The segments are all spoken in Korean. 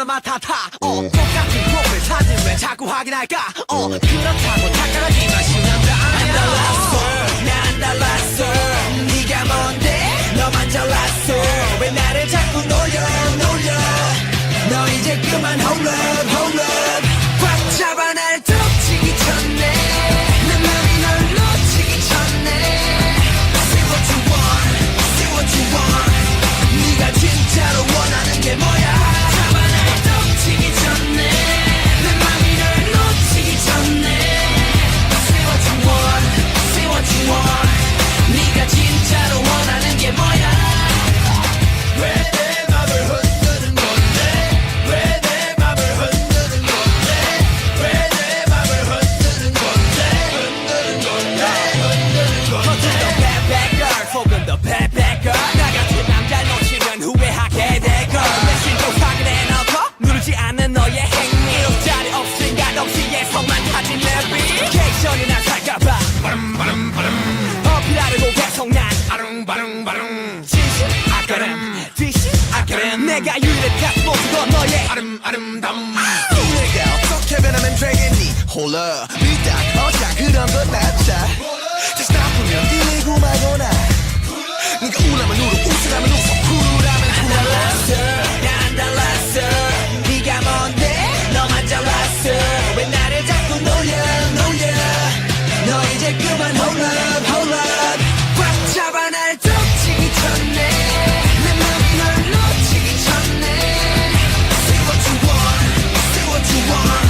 널 맡아타 똑같은 프로필 사진 왜 자꾸 확인할까 그렇다고 착각하지마 신난다 안 달랐어 난 달랐어 네가 뭔데 너만 잘났어 왜 나를 자꾸 놀려 너 이제 그만 hold up 꽉 잡아 날 덮치기 전에 내 맘이 널 놓치기 전에 Say what you want 네가 진짜로 원하는 게 뭐야 잡아 날 덮치기 전에 내 맘이 널 놓치기 전에 Say what you want 네가 진짜로 원하는 게 뭐야 왜 내 맘을 흔드는 건데 왜 내 맘을 흔드는 건데 왜 내 맘을 흔드는 건데 어떤 더 bad bad girl 속은 더 bad bad girl 나 같은 남자 놓치면 후회하게 될 걸 메신저 확인해놓고 누르지 않는 너의 행위 일자리 없인 가동시에서만 타진 내비케이션이나 살까봐 어필하려고 계속 난 진실 아까름 뒤실 아까름 내가 유일한 모습은 너의 아름다움 내가 어떻게 변하면 되겠니 홀라 일단 어자 그런 건 낫자 다시 나쁘면 119 말거나 네가 우라면 울어 웃으라면 웃어 쿨하면 달랐어 난 달랐어 네가 뭔데 너만 잘났어 왜 나를 자꾸 놀려 너 이제 그만 hold up 꽉 잡아 날 덮치기 전에 내 맘이 널 놓치기 전에 Say what you want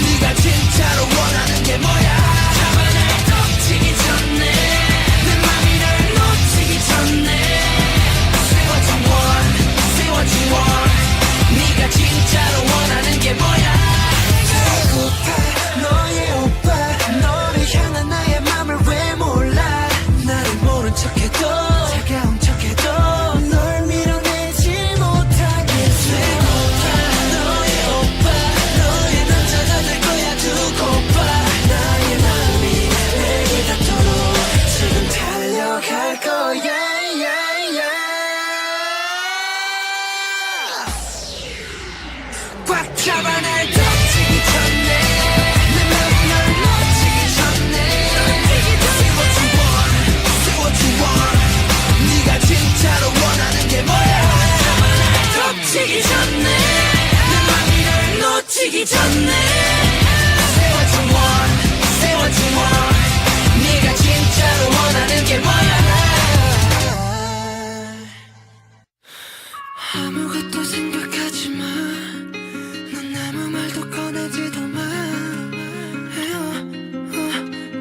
네가 진짜로 원하는 게 뭐야 잡아 날 덮치기 전에 내 맘이 널 놓치기 전에 Say what you want 네가 진짜로 원하는 게 뭐야 너의 오빠 너를 향한 나의 맘을 왜 몰라 나를 모른 척해도 차가운 척해도 널 밀어내지 못하게 너의 오빠 너의 남자가 될 거야 두고 봐 나의 마음이 내게 닿도록 지금 달려갈 거야 꽉 잡아 날 덮치기 전에 내 맘이 널 놓치기 전에 Say what you want 네가 진짜로 원하는 게 뭐야 잡아 날 덮치기 전에 내 맘이 널 놓치기 전에 Say what you want 네가 진짜로 원하는 게 뭐야 아무것도 생각하지 마 넌 아무 말도 꺼내지도 마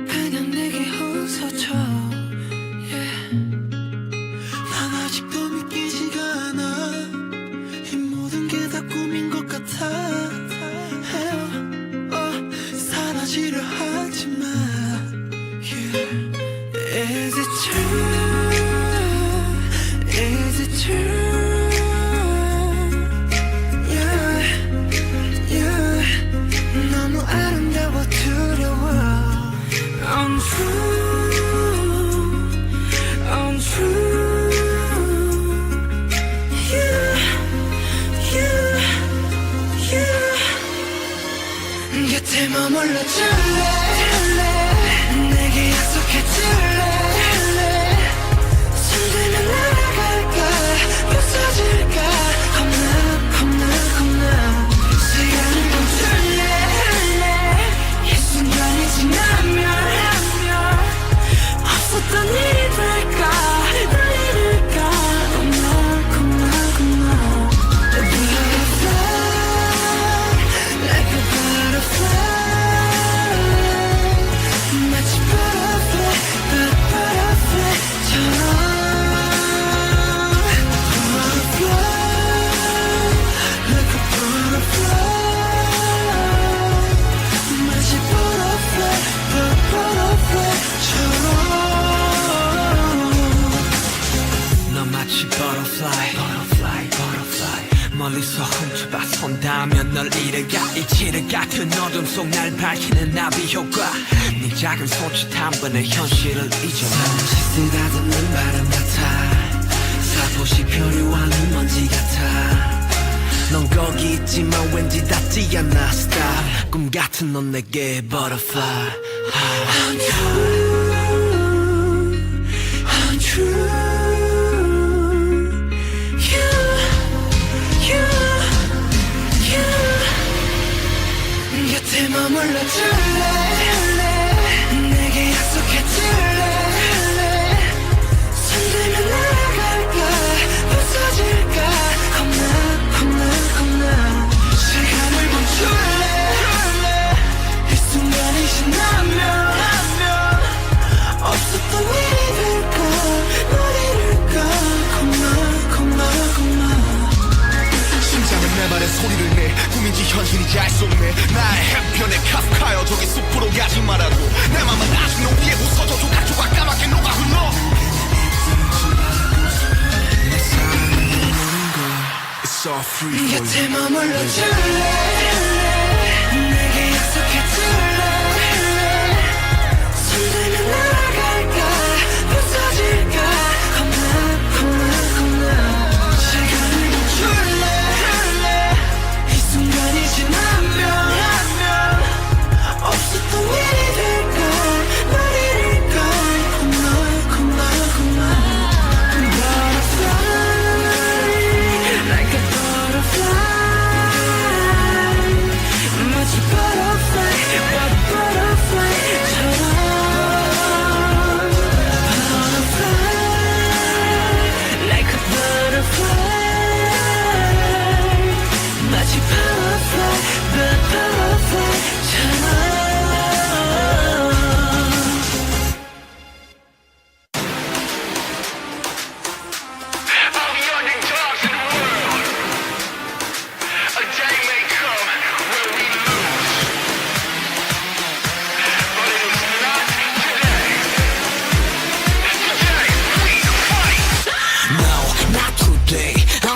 그냥 내게 웃어줘 난 아직도 믿기지가 않아 이 모든 게 다 꿈인 것 같아 사라지려 하지 마 Is it true? Is it true? 너무 아름다워 두려워 Untrue 곁에 머물러 줄래 내게 약속해 줄래 손들면 날아갈까 부서질까 겁나 시간을 멈출래 이 순간이 지나면 없었던 일이 될까 날 잃을까 겁나 Like a butterfly 마치 butterfly처럼 Like a butterfly 마치 butterfly처럼 너 마치 butterfly 멀리서 훔쳐봐 닿으면 널 잃어가 이치를 같은 어둠 속 날 밝히는 나비 효과 네 작은 손짓 한 번에 현실을 잊어봐 시스가듬는 바람 같아 살포시 표류하는 먼지 같아 넌 거기 매력이 있지만 왠지 닿지 않아 Stop 꿈 같은 넌 내게 butterfly Untrue 곁에 머물러 줄래 내게 약속해 줄래 손들면 날아갈까 부서질까 겁나 시간을 멈출래 이 순간이 지나면 없었던 일이 될까 널 잃을까 겁나 심장은 내 말에 소리를 내 꿈인지 현실인지 알 수 없네 나의 해변에 카프카여 저기 숲으로 가지 말라고 내 맘은 아직 너 위에 웃어져 조각조각 까맣게 녹아 흘러 내 사랑이 오는 걸 It's all free for you 곁에 머물러 줄래 내게 약속해 줄래 손들면 날아갈까 부서질까 겁나 시간을 멈출래 이 순간이 지나면 없었던 일이 될까 널 잃을까 겁나 Butterfly like a butterfly 마치 butterfly처럼 Butterfly like a butterfly 마치 butterfly처럼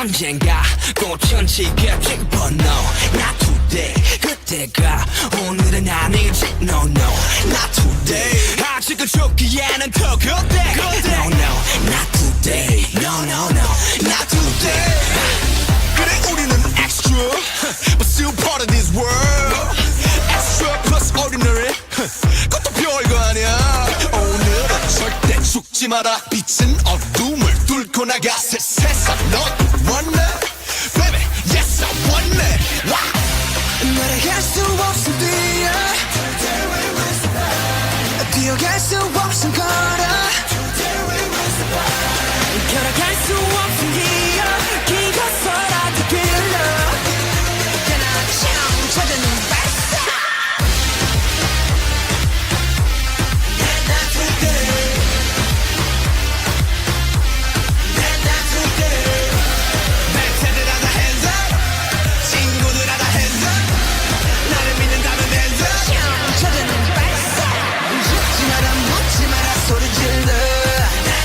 언젠가 꽃은 지겠지 But no, not today 그때가 오늘은 아니지 No, no, not today 아직은 죽기에는 더 그때 No, no, not today No, no, no, not today 그래 우리는 extra But still part of this world Extra plus ordinary 그것도 별거 아니야 오늘은 절대 죽지 마라 빛은 어둠을 뚫고 나가 새 세상 넌 원해 Baby yes I want it wow. 날아갈 수 없음 뛰어갈 수 없음 걸어 걸어갈 수 없음 기어서라도 길러 그나 참 찾아는 발사 Not today Not today 멘트들 하나 hands up 친구들 하나 hands up 나를 믿는다면 hands up 찾아는 발사 죽지 마라 묻지 마라 소리 질러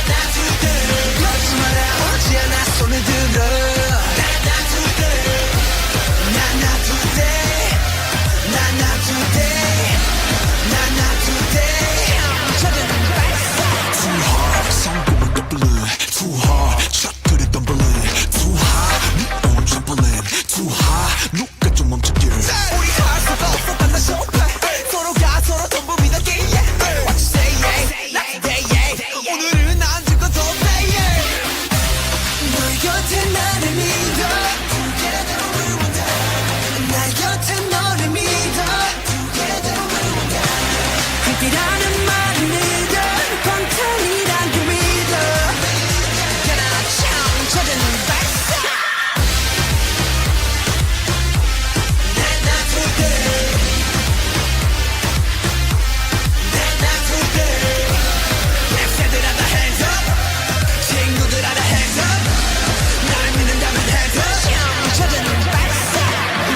Not today 그러지 마라 오지 않아 손을 들어 Not today Not today Not today Not today 찾아는 발사 Too hard 성공을 떠블린 Too hard 샷들이 덤블린 Too high 네 own trampoline Too high 누가 좀 멈춰길 우리 할 수가 없었던 나 쇼파 서로가 서로 전부 믿었기에 What you say yeah Not today yeah 오늘은 안 죽어도 say yeah 너의 곁에 나를 믿어 Together we will die 나 곁에 너를 믿어 Together we will die 함께라는 말을 믿어 광탄이란 그 믿어 그나 참 찾아는 발사 Not today Not today 랩새들 하나 hands up 친구들 하나 hands up 나를 믿는다면 hands up 찾아는 발사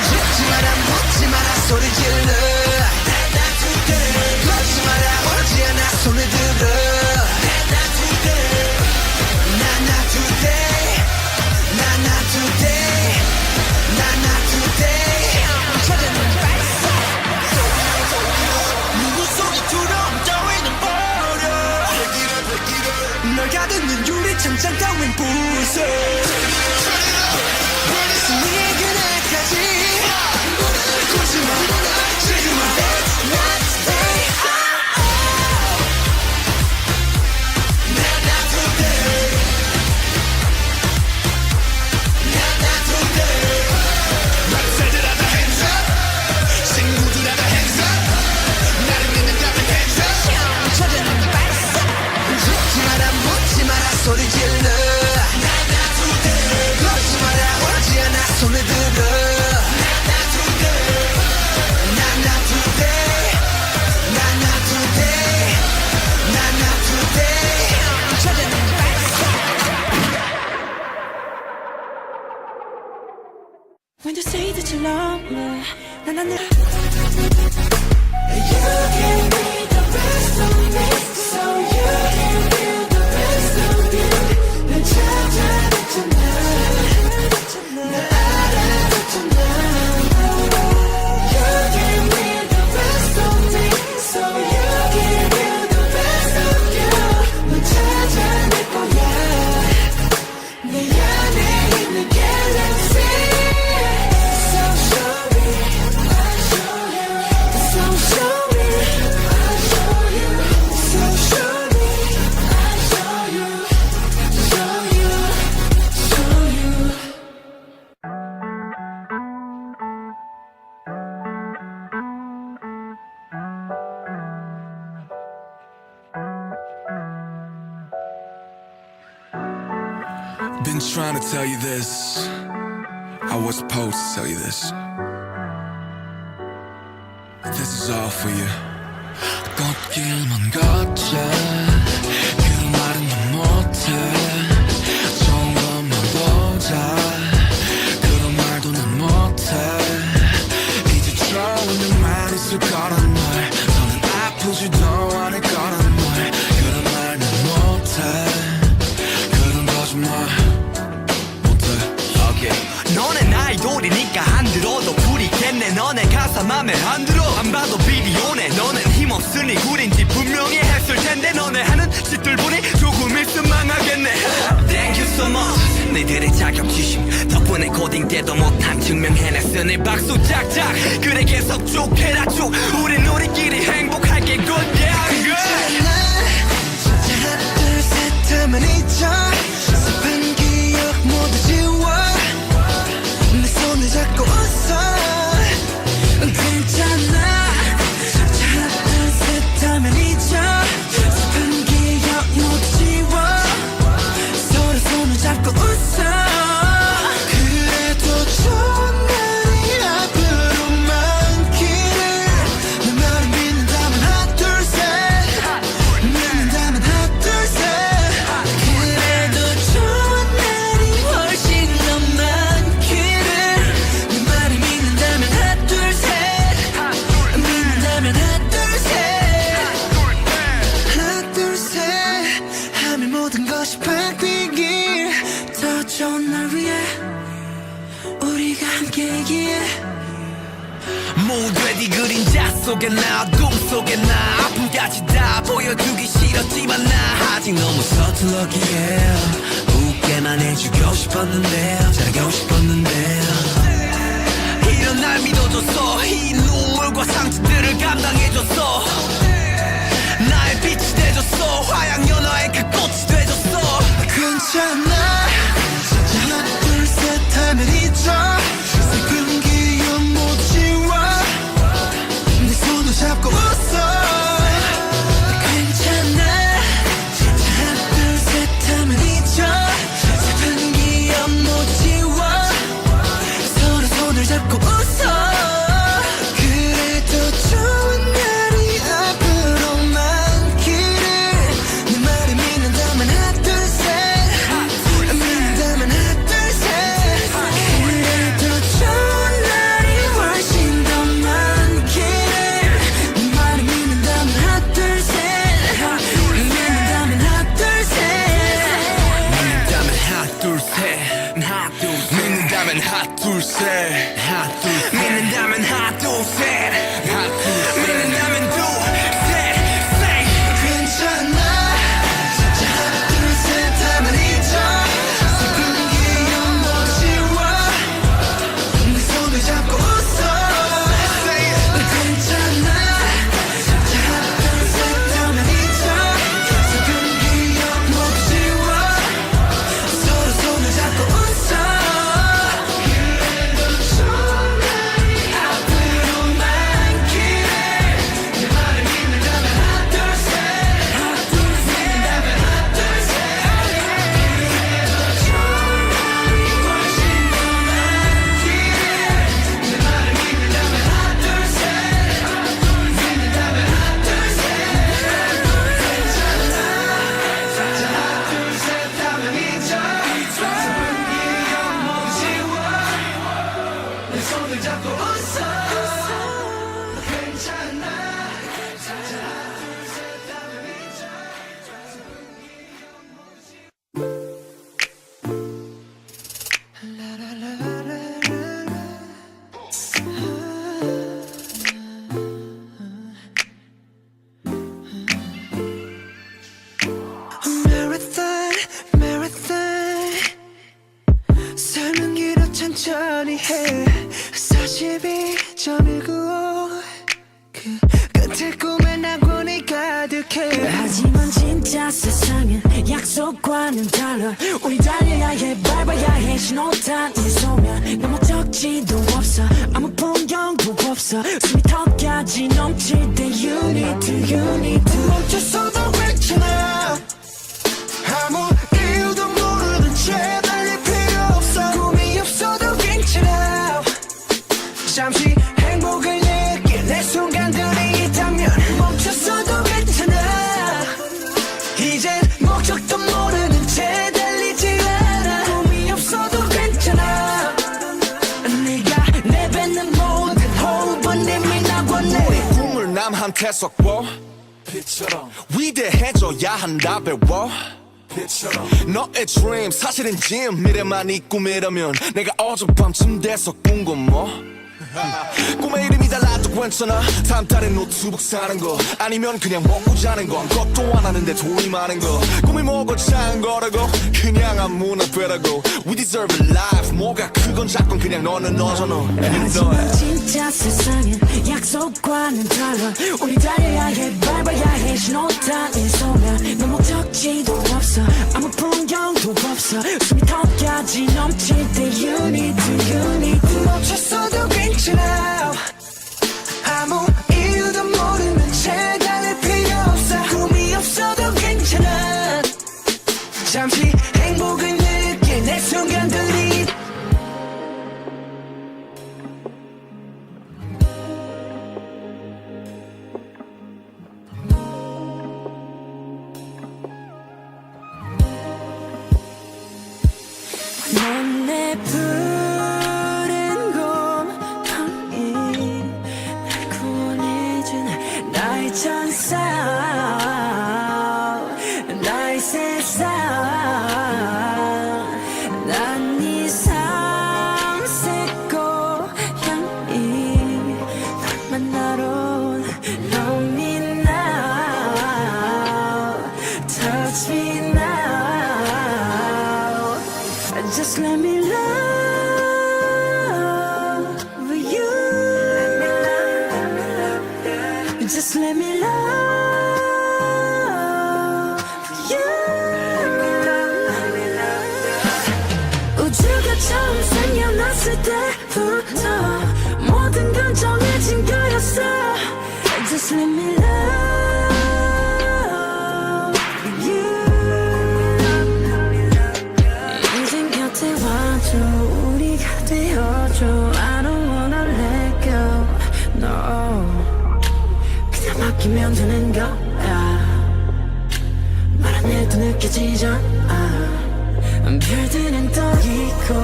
죽지 마라 묻지 마라 소리 질러 Not today 그러지 마라 오지 않아 손을 들어 Not today Not today Not today Not today 찾아는 발사 누구 소리처럼 따위는 버려 널 가두는 유리창장 따윈 부숴 승리의 그날까지 When you say that you love me, 난 You give me the best of me, so you give me the best of you. 날 찾아냈잖아, 날 알아줬잖아. You give me the best of me, so you give me the best of you. 널 찾아낼 거야, 내 안에 있는 galaxy. So show me, I'll show you. So show me, I'll show you. So show me, I'll show you. Show you, show you. Been trying to tell you this. I was supposed to tell you this. This is all for you. 꽃길만 걷자. 그런 말은 난 못해. 좋은 것만 보자. 그런 말도 난 못해. 이제 좋은 일만 있을 거란 말. 너는 아프지도 않을 거란 말. 그런 말 난 못해. 그런 거짓말. 너넨 아이돌이니까 안 들어도 부리겠네. 너네 가사 맘에 안 들어. 안 봐도 비디오네. 너넨 힘없으니 구린지 분명히 했을 텐데. 너네 하는 짓들 보니 조금 있으면 망하겠네. Thank you so much. 너희들의 자격지심 덕분에 고딩 때도 못한 증명해냈으니 박수 짝짝. 그래 계속 쭉 해라 쭉. 우리끼리 행복할게 good yeah good. 진짜 하나 둘 셋 하면 잊어. 슬픈 기억 모두 지워. 내 손을 잡고 웃어. 괜찮아. 진짜 하나 둘 셋 하면 잊어. 슬픈 기억 모두 지워. 서로 손을 잡고 웃어. 그래도 좋은 날이 앞으로 많기를. 내 말을 믿는다면 하나 둘 셋. 믿는다면 하나 둘 셋. 그래도 좋은 날이 훨씬 더 많기를. 내 말을 믿는다면 하나 둘 셋. 믿는다면 하나 둘 셋. 하나 둘 셋 하면 모든 것이 바뀌길. 더 좋은 날 위해 우리가 함께이기에. 모두의 네 그림자 속에 나 어둠 속에 나 아픔까지 다 보여주기 싫었지만 나 아직 너무 서툴렀기에 웃게만 해주고 싶었는데 잘하고 싶었는데 이런 날 믿어줬어. 이 눈물과 상처들을 감당해줬어. 나의 빛이 돼줬어. 화양연화의 그 꽃이 돼줬어. 괜찮아. 진짜 하나 둘 셋 하면 잊어. 슬픈 기억 모두 지워. 내 손을 잡고 웃어. 괜찮아. 진짜 하나 둘 셋 하면 잊어. 슬픈 기억 모두 지워. 서로 손을 잡고 웃어. 그래도 좋은 날이 앞으로 많기를. 내 말을 믿는다면 하나 둘 셋. 믿는다면 하나 둘 셋. 그래도 좋은 날이 훨씬 더 많기를. 내 말을 믿는다면 하나 둘 셋. 믿는다면 하나 둘 셋. 믿는다면 하나 둘셋 하나 둘셋 믿는다면 하나 둘셋 하나 둘셋 믿는다면 하나 둘셋 하나 둘셋 믿는다면 둘셋 괜찮아. 진짜 하나 둘 셋 하면 잊어. 슬픈 기억 모두 지워. 내 손을 잡고 웃어. 괜찮아. 진짜 하나 둘 셋 하면 잊어. 슬픈 기억 모두 지워. 서로 손을 잡고 웃어. 그래도 좋은 날이 앞으로 많기를. 손을 잡고 웃어 괜찮아 하나 둘셋 하면 잊어 Marathon, marathon 삶은 길어 천천히 해 42.195 그 끝에 꿈에 낙원이 가득해 하지만 진짜 세상은 약속과는 달라 우리 달려야 해 밟아야 해 신호탄 이 소면 너무 적지도 없어 아무 풍경도 없어 숨이 턱까지 넘칠 때 You need to 멈춰서도 괜찮아 아무 이유도 모르는 채 달릴 필요 없어 꿈이 없어도 괜찮아 잠시 행복을 느낄 내 순간들이 있다면 멈췄어도 괜찮아 이젠 목적도 모르는 채 달리지 않아 꿈이 없어도 괜찮아 네가 내뱉는 모든 호흡은 이미 나왔네 우리 꿈을 남한테 섞어 빛처럼 위대해져야 한다 배워 빛처럼 너의 dream 사실은 짐 미래만 이 꿈이라면 내가 어젯밤쯤 돼서 꾼 건 뭐 꿈의 이름이 달라도 괜찮아 다음 달에 노트북 사는 거 아니면 그냥 먹고 자는 거 아무것도 안 하는데 돈이 많은 거 꿈이 뭐고 작은 거라고 그냥 아무나 되라고 We deserve a life 뭐가 크건 작건 그냥 너는 너잖아 하지만 진짜 세상은 약속과는 달라 우리 달려야 해 밟아야 해 신호탄 이 소면 너무 적지도 없어 아무 풍경도 없어 숨이 턱까지 넘칠 때 You need to 멈췄어도 괜찮아 아무 이유도 모르는 채 달릴 필요 없어 꿈이 없어도 괜찮아 잠시 행복을 느낄 내 순간들이 넌 내 푸른 곰팡이 날 구원해준 나의 천사 나의 세상 난 네 삼색 고양이 널 만나러 온 Love me now Touch me now Just let me love you. Just let me love you. 우주가 처음 생겨났을 때부터 모든 건 정해진 거였어. Just let me love you. 인생 곁에 와줘 우리가 되어줘 I don't wanna let go No 그냥 맡기면 되는 거야 말 안 해도 느껴지잖아 별들은 떠 있고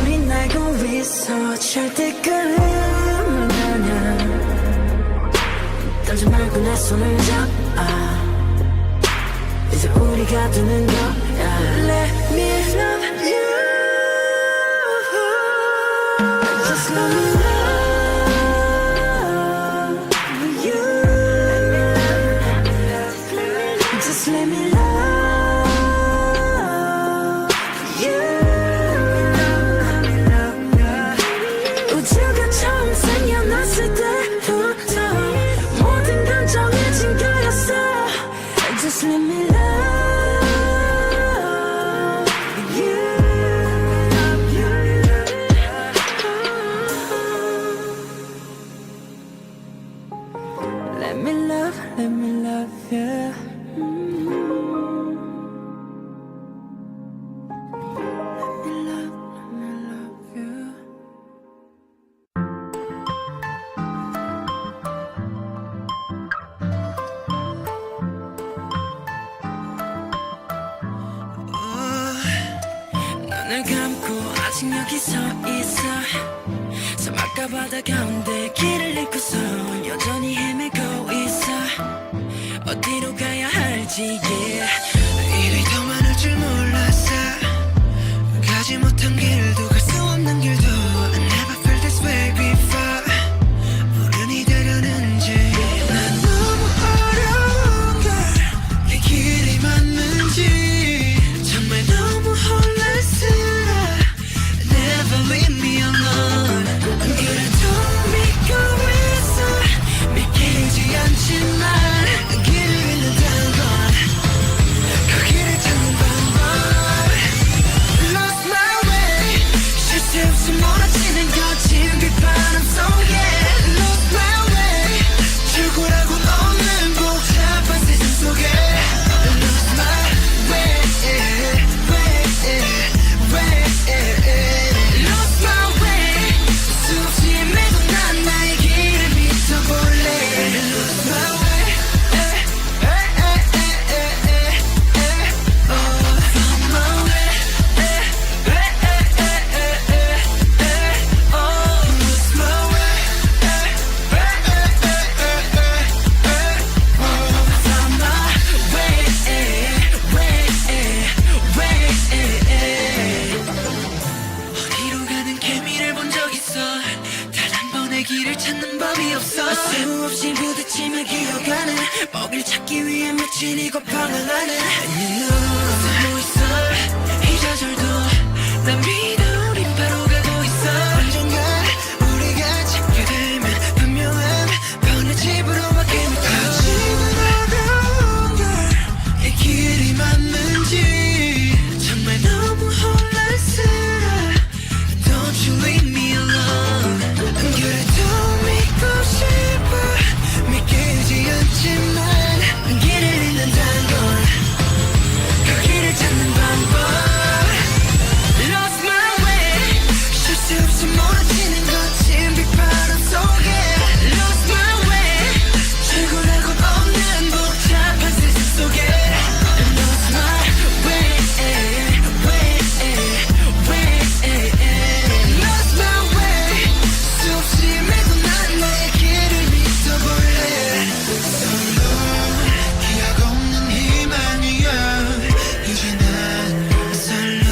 우린 알고 있어 절대 끝은 아냐 떨지 말고 내 손을 잡아 이제 우리가 되는 거야 Let me love you Just let me love you Just let me love you 우주가 처음 생겨났을 때부터 모든 건 정해진 거였어 Just let me love you. Let me love you. Let me love you. 눈을 감고 아직 여기 서 있어 사막 네가 바다 가운데 길을 잃고서 여전히 헤매고 있어 어디로 가야 할지 일이 더 많을 줄 몰랐어 가지 못한 길도 갈 수 없는 길도 I never felt this way before 어른이 되려는지 난 너무 어려운 걸이 길이 맞는지 정말 너무 혼란스러워 Never leave me alone 그래도 믿고 있어 믿기지 않지만 길을 잃는다는 건 그 길을 찾는 방법 Lost my way 쉴 새 없이 몰아치는 거친 빗바람 속에 Lost my way 출구라고 없는 복잡한 세상 속에 Lost my way Lost my way 수없이 헤매도 난 나의 길을 믿어볼래 Lost my way 어디로 가는 개미를 본 적 있어 단 한 번의 길을 찾는 법이 없어 수없이 부딪히며 기어가는 먹이를 찾기 위해 미친 이곳 방황하는 숨어 있어 이 좌절도 난 믿어 우린 바로 가고 있어 언젠가 우리가 찾게 되면 분명한 번의 집으로 바뀌는 지는 어려운 걸이 길이 맞는지 정말 너무 혼란스러워 Don't you leave me alone 그래도 믿고 싶어 믿기지 않지만 길을 잃는다는 건 그 길을 찾는 방법 Lost my way 쉴 새 없이 몰아치는 거친 빗바람 속에 Lost my way 출구라고 없는 복잡한 세상 속에 Lost my way Lost my way 수없이 헤매도 난 나의 길을 믿어볼래 Solo 기억 없는 희망이야 이제 난 살로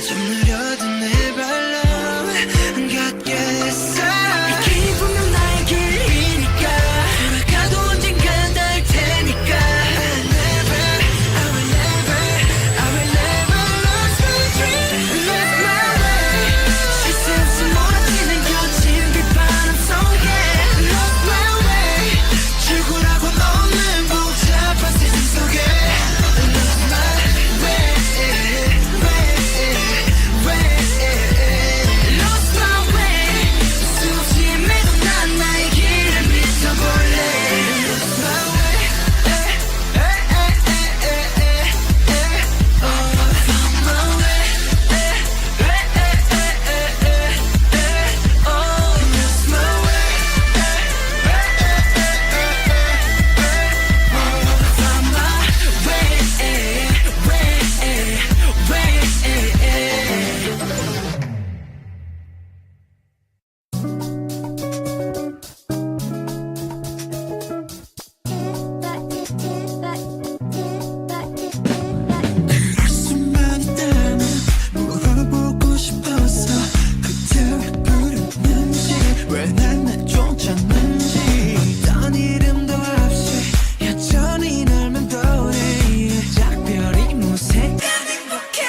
좀 느려도 내 발로 걷겠어 이 길이 분명 나의 길이니까 돌아가도 언젠간 닿을 테니까 I will never lose my dream Lose my way 쉴 새 없이 몰아치는 거친 빗바람 속에 Lost my way 출구라고 없는 복잡한 세상 속에 Lost my way Lost my way 수없이 헤매도 난 나의 길을 믿어볼래 Lost my way Found my way Lost my way Found my way 그럴 수만 있다면 물어보고 싶었어 그때 왜 부르는지 왜 날 쫓았는지 딴 이름도 없이 여전히 널 맴도네 작별이 무색한 행복해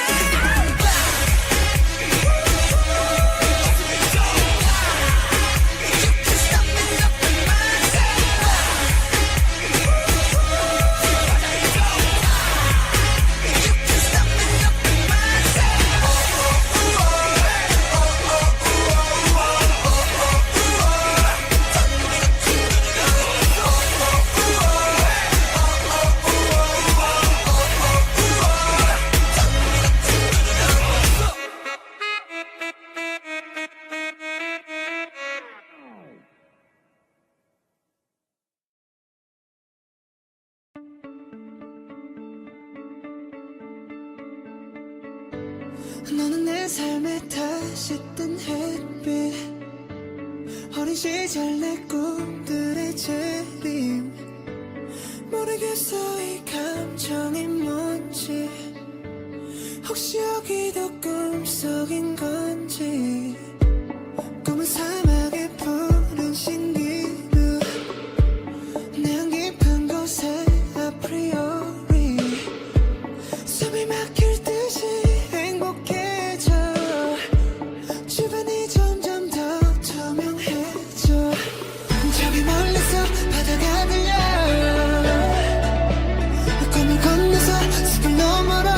너는 내 삶에 다시 뜬 햇빛 시절 내 꿈들의 재림 모르겠어 이 감정이 뭔지 혹시 여기도 꿈속인 건지 꿈은 사막의 푸른 신기루 내안 깊은 곳에 아프리오리 숨이 막힐 듯이 행복해져 주변이 점점 더 투명해져 저기 멀리서 바다가 들려 꿈을 건너서 숲을 너머로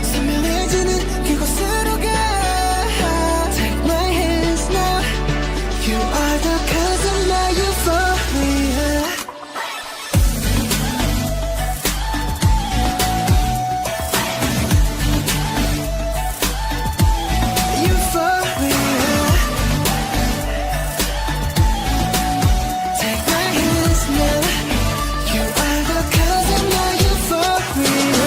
선명해지는 그곳으로 가 Take my hands now You are the cause of my euphoria Euphoria Take my hands now You are the cause of my euphoria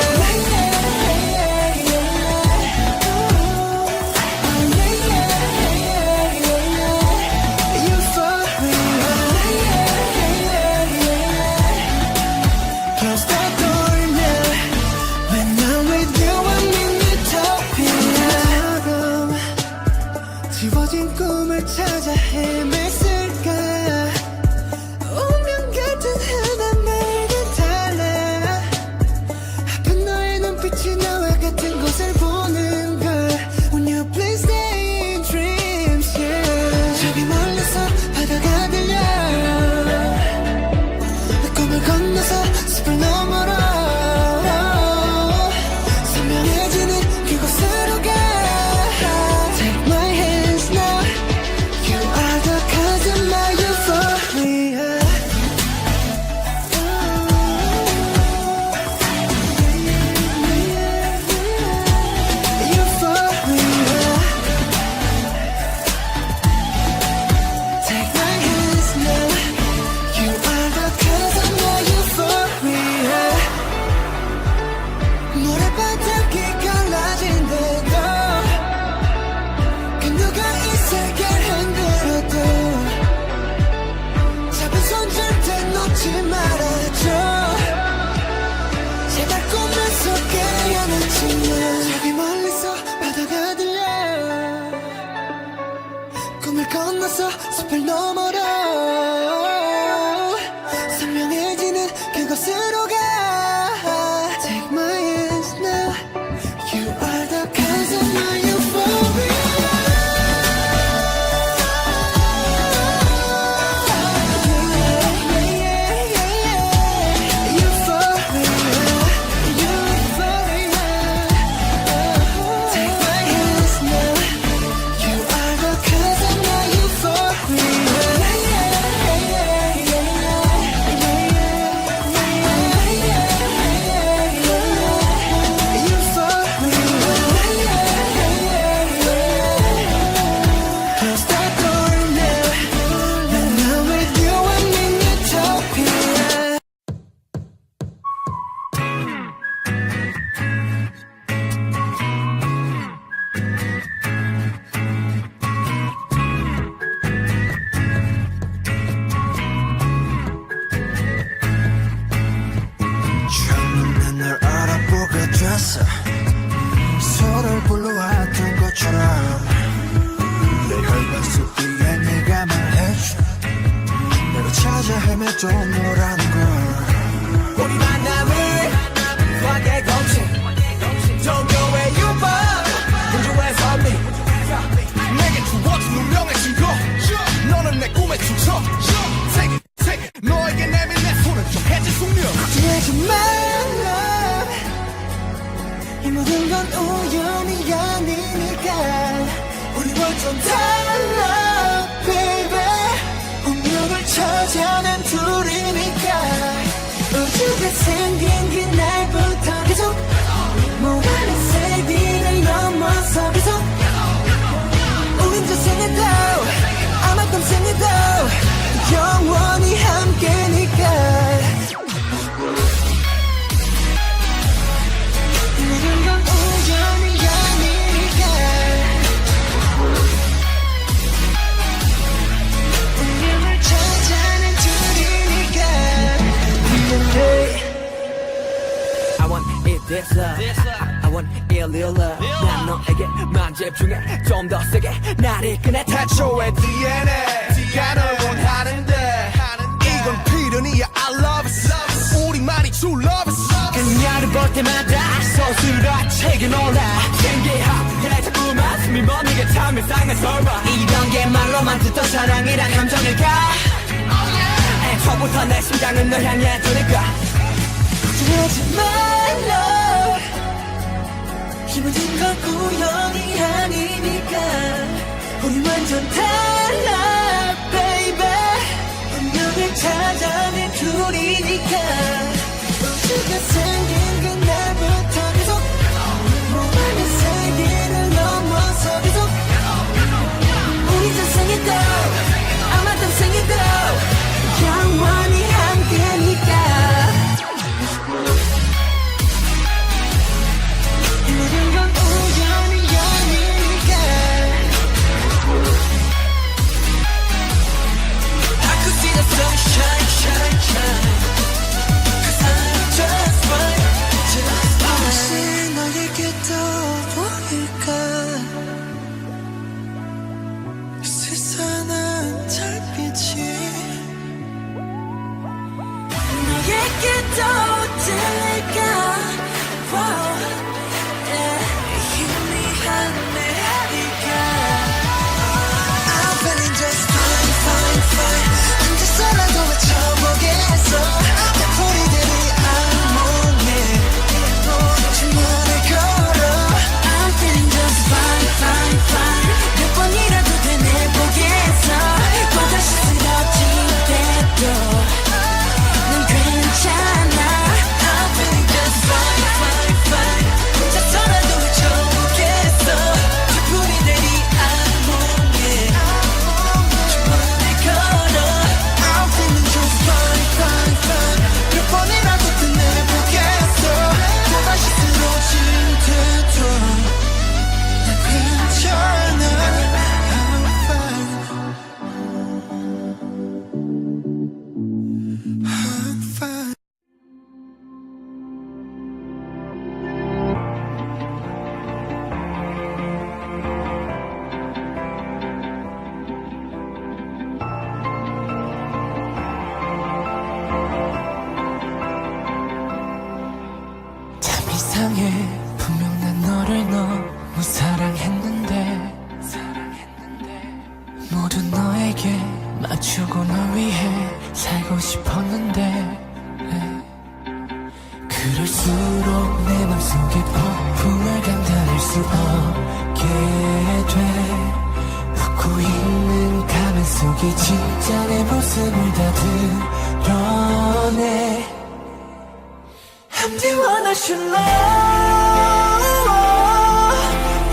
Close the door now When I'm with you I'm in utopia 지워진 꿈을 찾아 헤맸을까 운명 같은 하나말과 달라 아픈 너의 눈빛이 나와 같은 곳을 보는 걸 When you please stay in dreams yeah. 저기 멀리서 바다가 들려 꿈을 건너서 숲을 너머로 선명해지는 그곳으로 가 Take my hands now You are the cause of my euphoria Euphoria Take my hands now You are the cause of my euphoria 모래바닥이 갈라진대도 그 누가 이 세계를 흔들어도 잡은 손 절대 놓지 말아줘 제발 꿈을 속에 안아주면 저기 멀리서 바다가 들려 꿈을 건너서 숲을 너머로 선명해지는 그곳으로 가 Take my hands now You are the cause of my euphoria Take my hands now You are the cause of my Close the door now When I'm with you I'm in utopia 처음엔 널 알아보게 됐어 서로를 불러왔던 것처럼 내 혈관 속 위에 네가 말해줘 내가 찾아 헤매도 너라는 걸 우리 만남을 과거의 공식 Don't go where you are 분주해서 me 내게 주어진 운명의 증거 너는 내 꿈의 주처 Take it, take it 너에게 내민 내 손은 정해진 숙명 뒤에서 말라 이 모든 건 우연이 아니니까 우리 완전 달라 baby 운명을 찾아낸 둘이니까 우주가 생긴 그날부터 계속 무한한 세기를 넘어서 계속 우린 저 생에도 아마 떤 생에도 영원히 함께니까 모든 건 우연이 아니니까 것 중에 좀 더 세게 나를 꺼내 태초의 DNA 널 원하는데 이건 필연이야 I love it 우리만이 true love it 그녀를 볼 때마다 서술아 책에 놀라 신기하게 자꾸만 숨이 멎는 게 참 이상한 설마 이런 게 말로만 듣던 사랑이란 감정일까 애초부터 내 심장은 널 향해 두니까 걱정하지 말라 이 모든 건 우연이 아니니까 우리 완전 달라 baby 운명을 찾아낸 둘이니까 우주가 생긴 그날부터 계속 몸안의 세계를 넘어서 계속 우리 전생에도 아마 딴생에도 영원히 함께니까 모든 건 우연이 아니니까 I could see the sunshine, shine, shine 'Cause I'm just fine, just fine 혹시 너에게 떠보일까 세상은 달빛이 너에게 떠들까 wow. 희미한 내 하니까 I'm feeling just fine, fine, fine 혼자서라도 외쳐보겠어 내 소리들이 악몽에 주문을 걸어 I'm feeling just fine, fine, fine 몇 번이라도 되뇌보겠어 또다시 쓰러질 때도 난 괜찮아 I'm feeling just fine, fine, fine 혼자서라도 외쳐보겠어 촛불이 내리 악몽에 주문을 걸어 I'm feeling just fine, fine, fine 몇 번이라도 되뇌보겠어 또다시 쓰러질 때도 난 괜찮아 I'm fine I'm fine 참 이상해 분명 난 너를 너무 사랑했는데 모두 너에게 맞추고 널 위해 살고 싶었는데 그럴수록 내 맘속에 폭풍을 감당할 수 없게 돼 웃고 있는 가면 속에 진짜 내 모습을 다 드러내 I'm the one I should love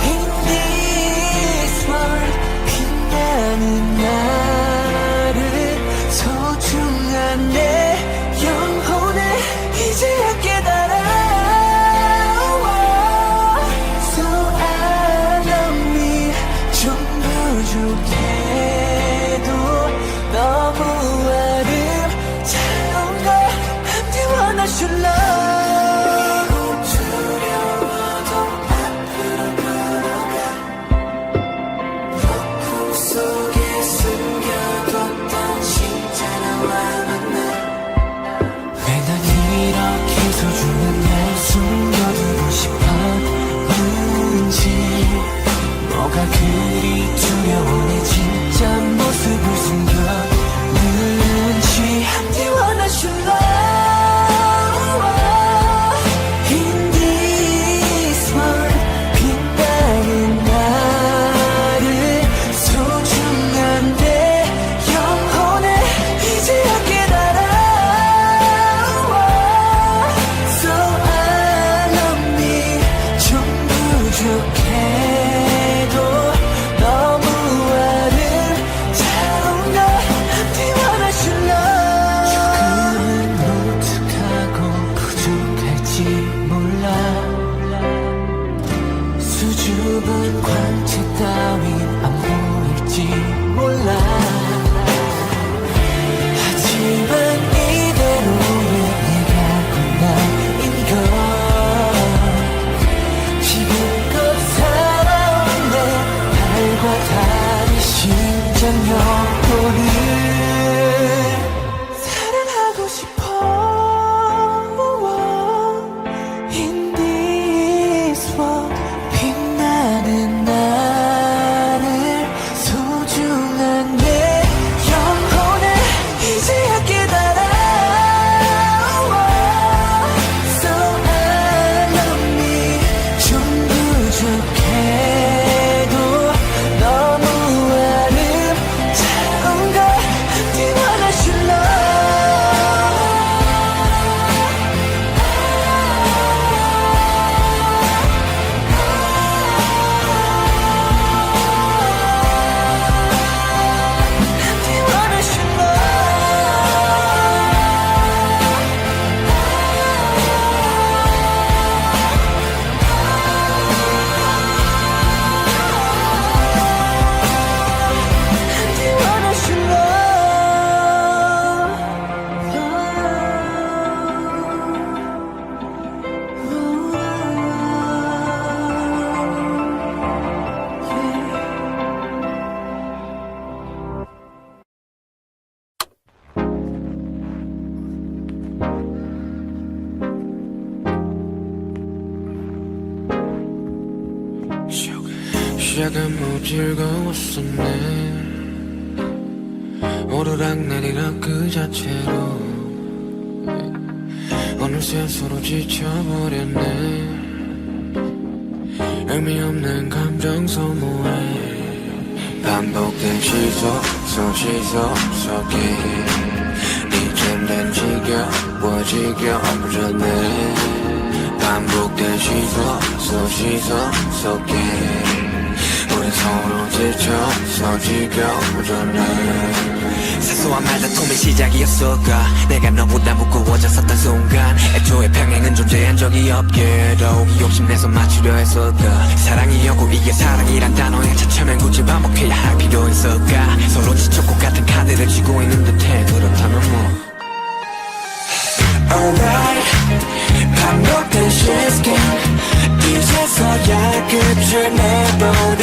in this world 빛나는 나를 소중한 내 영혼을 이제야 깨달아 So I love me 좀 부족해도 너무 아름다운 걸 I'm the one I should love 두려워도 앞으로 걸어가 폭풍 속에 숨겨뒀던 진짜 나와 만나 왜 난 이렇게 소중한 날 숨겨두고 싶었는지 뭐가 그리 두려워 내 진짜 영혼을 사랑하고 싶어 In this world 빛나는 나를 소중한 내 영혼을 이제야 깨달아 So I love me 좀 부족해도 너무 아름다운 걸 wanna show 시작은 뭐 즐거웠었네 오르락내리락 그 자체로 어느새 서로 지쳐버렸네 의미 없는 감정 소모해 반복된 시속 속에 이젠 난 지겨워졌네 반복된 시속 속에 우린 서로 지쳐서 지겨워졌네 사소한 말다툼의 시작이었을까 내가 너보다 무거워졌었던 순간 애초에 평행은 존재한 적이 없게도 욕심내서 맞추려 했을까 사랑이었고 이게 사랑이란 단어에 차츰엔 굳이 반복해야 할 필요 있을까 서로 지쳤고 같은 카드를 쥐고 있는 듯해 그렇다면 뭐 Alright 반복된 시스템 이제서야 끝을 내보자